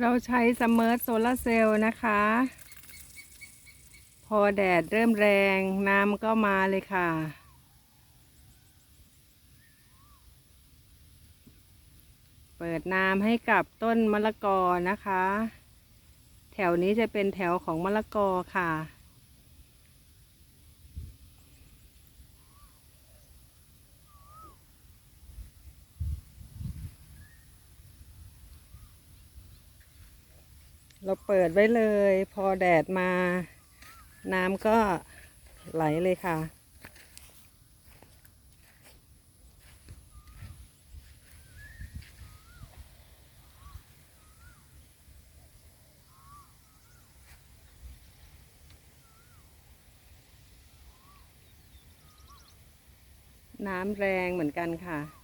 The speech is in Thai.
เราใช้ซัมเมอร์โซลาร์เซลล์นะคะ พอแดดเริ่มแรงน้ำก็มาเลยค่ะ เปิดน้ำให้กับต้นมะละกอนะคะ แถวนี้จะเป็นแถวของมะละกอค่ะ เราเปิดไว้เลย พอแดดมาน้ำก็ไหลเลยค่ะ น้ำแรงเหมือนกันค่ะ